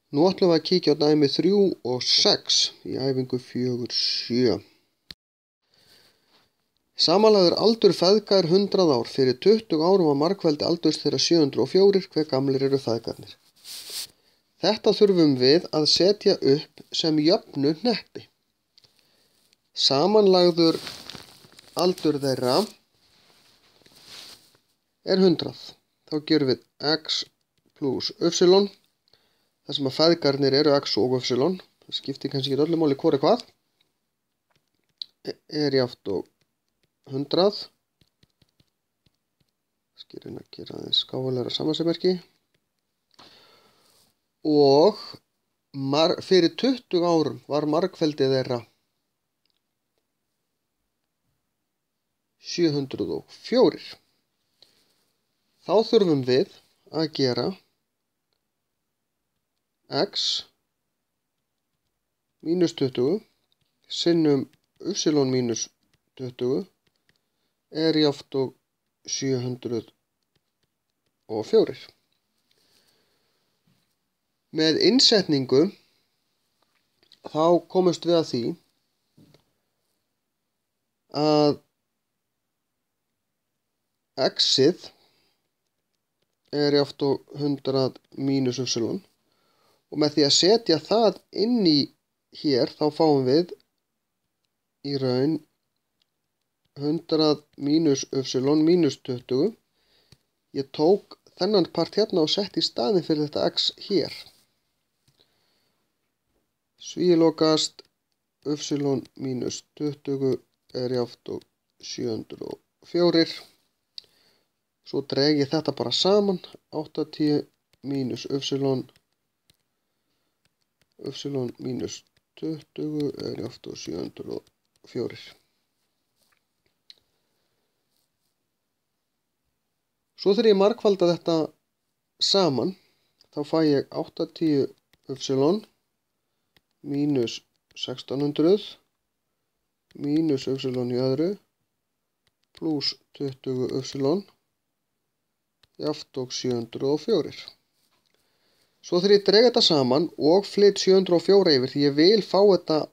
Nú ætlum við að kíkja á dæmi 3 og 6 í æfingu 4.7. Samanlagður aldur feðga er 100 ár. Fyrir 20 árum var margfeldi aldurs þeirra 704, hve gamlir eru feðgarnir. Þetta þurfum við að setja upp sem jöfnu hneppi. Samanlagður aldur þeirra er 100. Þá gerum við x plus y. Það sem að feðgarnir eru x og y. Það skiptir kannski ekki öllu máli hvor er hvað. Er jafnt og 100. Skal reyna að gera aðeins skálegra samansæmerki. Og fyrir 20 árum var margfeldi þeirra 704. Þá þurfum við að gera x mínus 20 sinnum y mínus 20 er jafnt og 704. Með innsetningu þá komumst við að því að x-ið er jafnt og 100 mínus y. Og með því að setja það inn í hér þá fáum við í raun 100 mínus y mínus 20. Ég tók þennan part hérna og sett í staðinn fyrir þetta x hér. Svílokast y mínus 20 er jafnt og 704. Svo dreg ég þetta bara saman. 80 mínus y mínus 20 er jafnt og 704. Svo þegar ég margfalda þetta saman, þá fæ ég 80 y mínus 1600 mínus y í öðru pluss 20 y jafnt og 704. Svo þegar ég dreg þetta saman og flyt 704 yfir, því ég vil fá þetta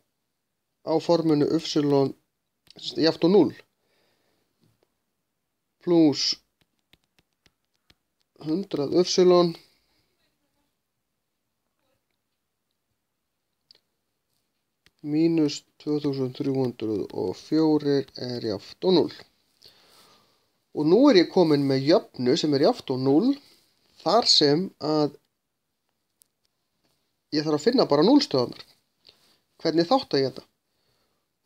á forminu y jafnt og 0 pluss 100 y mínus 2304 er jafnt og 0. Og nú er ég komin með jöfnu sem er jafnt og 0 þar sem að ég þarf að finna bara núllstöðunar. Hvernig þátta ég þetta?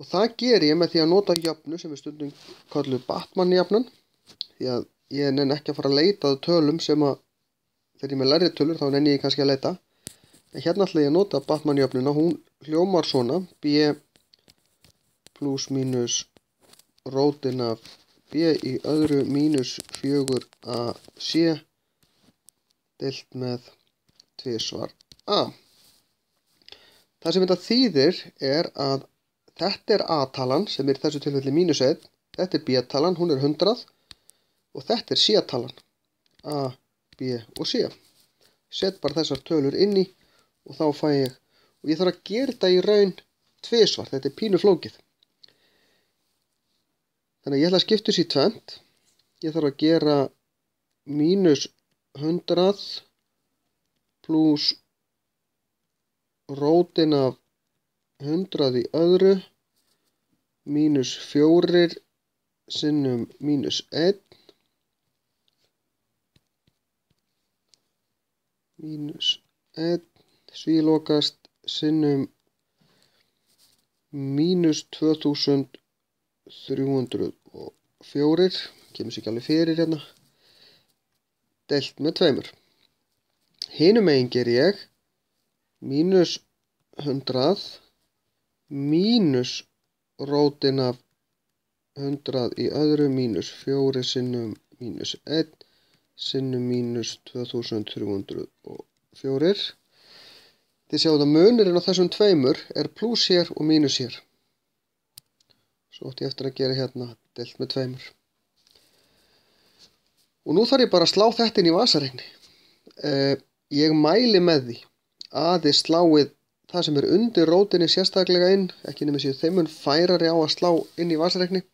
Og það ger ég með því að nota jöfnu sem við stundum kallum Batman-jöfnun. Því að ég nenni ekki að fara að leita að tölum sem að þegar ég er með lægri tölur þá nenni ég kannski að leita. En hérna ætla ég að nota Batman-jöfnuna. Hún hljómar svona: b plus mínus rótin af b í öðru mínus 4ac deilt með 2 a. Það sem þetta þýðir er að þetta er a-talan sem er í þessu tilfelli mínus 1. Þetta er b-talan, hún er 100. Og þetta er c-talan, a, b og c. Set bara þessar tölur inn í og þá fæ ég, og ég þarf að gera þetta í raun tvisvar, þetta er pínu flókið. Þannig að ég ætla að skipta þessu í tvennt. Ég þarf að gera mínus 100 pluss rótin af 100 í öðru mínus 4 sinnum mínus 1 mínus 1 svílokast sinnum mínus 2304, kemur sér ekki alveg fyrir hérna, deilt með 2. Hinum megin ger ég mínus 100 mínus rótin af 100 í öðru mínus 4 sinnum mínus 1 sinnum mínus 2304. Þið sjáum að munurinn á þessum 2 er pluss hér og mínus hér. Svo átti ég eftir að gera hérna deilt með 2. Og nú þarf ég bara að slá þetta inn í vasareikni. Ég mæli með því að þið sláið það sem undir rótinni sérstaklega inn, ekki nema séu þeim mun færari á að slá inn í vasareikni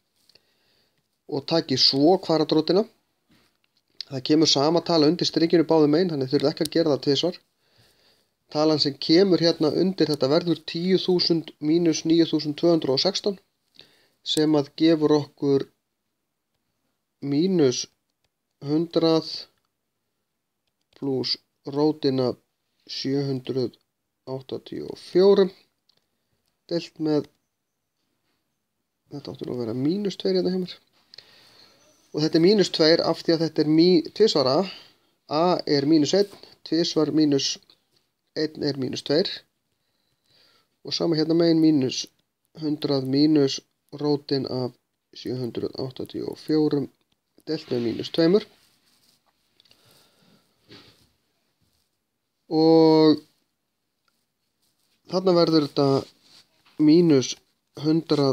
og takið svo kvaradrótina. Það kemur sama tala undir strikinu báðum megin, þannig þurfið ekki að gera það tvisvar. Talan sem kemur hérna undir þetta verður 10.000 mínus 9.216 sem að gefur okkur mínus 100 pluss rótina 784 deilt með, þetta áttur nú að vera mínus 2 hérna hjá mér. Og þetta er mínus 2 af því að þetta er tvisvar a er mínus 1, tvisvar mínus 1 er mínus 2 og sama hérna megin mínus 100 mínus rótin af 784 deilt með mínus 2 og þarna verður þetta mínus 100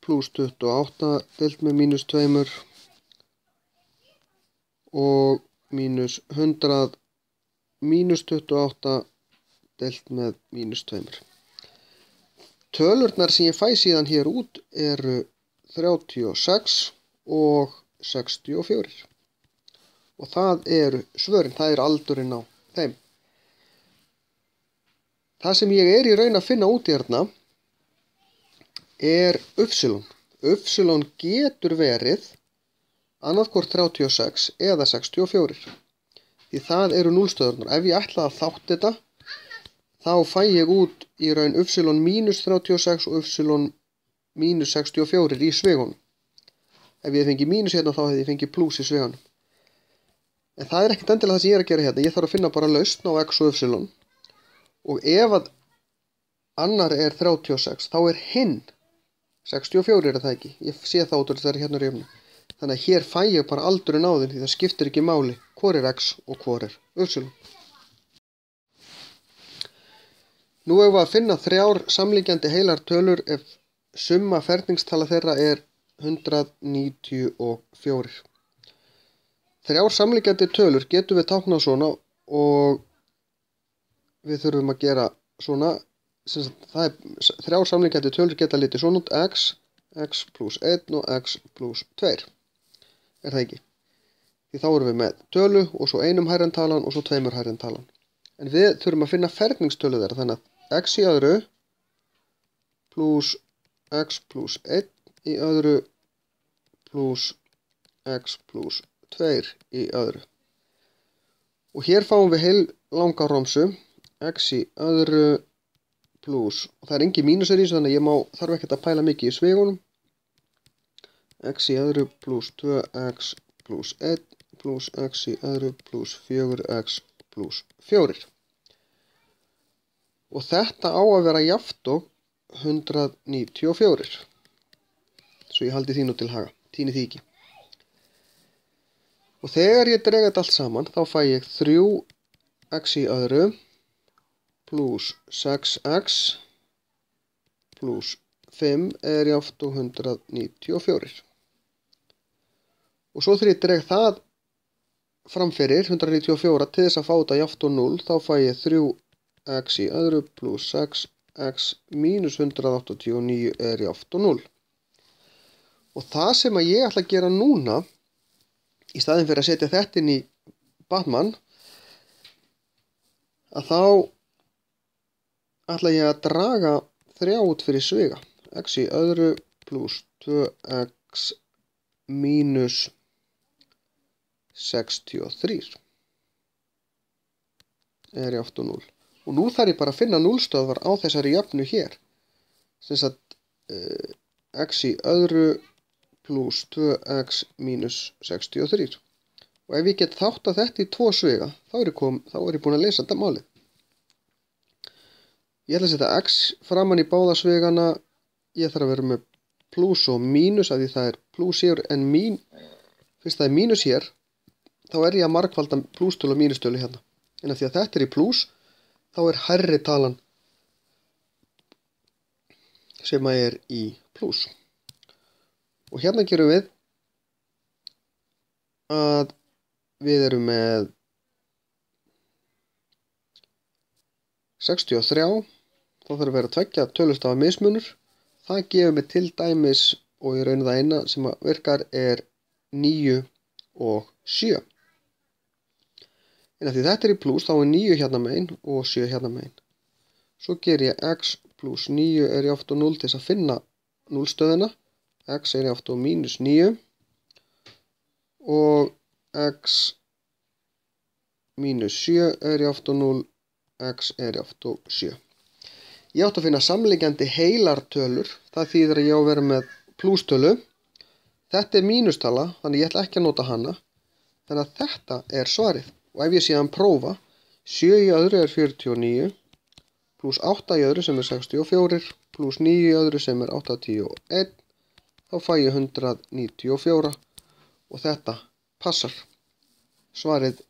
pluss 28 deilt með mínus 2 og mínus 100 mínus 28 deilt með mínus 2. Tölurnar sem ég fæ síðan hér út eru 36 og 64 og það eru svörin, það er aldurinn á þeim. Það sem ég er í raun að finna út í hérna er upsilon. Upsilon getur verið annaðhvort 36 eða 64 því það eru núllstöðurnar. Ef ég ætla að þátt þetta þá fæ ég út í raun upsilon mínus 36 og upsilon mínus 64 í svegunum. Ef ég fengi mínus hérna þá hefði ég fengið pluss í svegunum. En það er ekkert endilega það sem ég er að gera hérna. Ég þarf að finna bara lausn á x og upsilon. Og ef að annar er 36 þá er hinn 64 er það ekki. Ég sé það út úr þetta hérna reyfni. Þannig að hér fæ ég bara aldurinn á þeim því það skiptir ekki máli hvor er x og hvor er upsilon. Nú hefur við að finna 3 samlíkjandi heilar tölur ef summa ferningstala þeirra er 194. 3 samlíkjandi tölur getum við táknað svona og við þurfum að gera svona. Það er 3 samlíkjandi tölur geta litið svona út x pluss 1 og x pluss 2. Er það ekki? Því þá erum við með tölu og svo einum hærri en talan og svo 2 hærri en talan. En við þurfum að finna ferningstölu þeirra þannig að x í öðru pluss x pluss 1 í öðru pluss x pluss 2 í öðru. Og hér fáum við heil langa romsu x í öðru pluss, og það er engin mínusar í þessu þannig að ég þarf ekkert að pæla mikið í svegunum. X í öðru pluss 2x pluss 1 pluss x í öðru pluss 4x pluss 4. Og þetta á að vera jafnt og 194. Svo ég haldi því nú til haga, týni því ekki. Og þegar ég dreg þetta allt saman þá fæ ég 3x í öðru pluss 6x pluss 5 er jafnt og 194. Og svo þegar ég dreg það framfyrir 194 til þess að fá þetta jafnt og 0 þá fæ ég 3x í öðru pluss 6x mínus 189 er jafnt og 0. Og það sem að ég ætla að gera núna í staðinn fyrir að setja þetta inn í Batman að þá ætla ég að draga 3 út fyrir sviga. X í öðru pluss 2x mínus 63 er jafnt og 0. Og nú þarf ég bara að finna núllstöðvar á þessari jöfnu hér. Sem sagt x í öðru pluss 2x mínus 63. Og ef ég get þátt að þetta í 2 sviga þá er ég búin að leysa þetta málið. Ég ætla að setja x framan í báða svigana. Ég þarf að vera með pluss og mínus af því það er pluss hér en fyrst það er mínus hér þá er ég að margfalda plusstölu og mínustölu hérna. En af því að þetta er í pluss þá er hærri talan sem er í pluss. Og hérna gerum við að við erum með 63, þá þarf að vera 2 tölustafa mismunur. Það gefur mig til dæmis, og í raun það eina sem virkar er 9 og 7. En af því þetta er í plús, þá er 9 hérna megin og 7 hérna megin. Svo ger ég x pluss 9 er í átt og 0 til þess að finna 0-stöðina. X er í átt og mínus 9 og x mínus 7 er í átt og 0, x er í átt og 7. Ég átt að finna samliggjandi heilar tölur, það þýðir að ég á að vera með plústölu. Þetta er mínustala, þannig ég ætla ekki að nota hana, þannig að þetta er svarið. Og ef ég síðan prófa, 7 í öðru er 49, pluss 8 í öðru sem er 64, pluss 9 í öðru sem er 81, þá fæ ég 194 og þetta passar. Svarið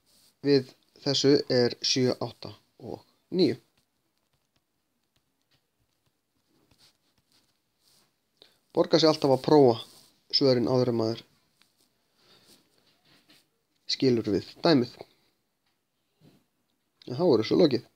við þessu er 7, 8 og 9. Borgar sig alltaf að prófa svörin áður en maður skilur við dæmið. En þá er þessu lokið.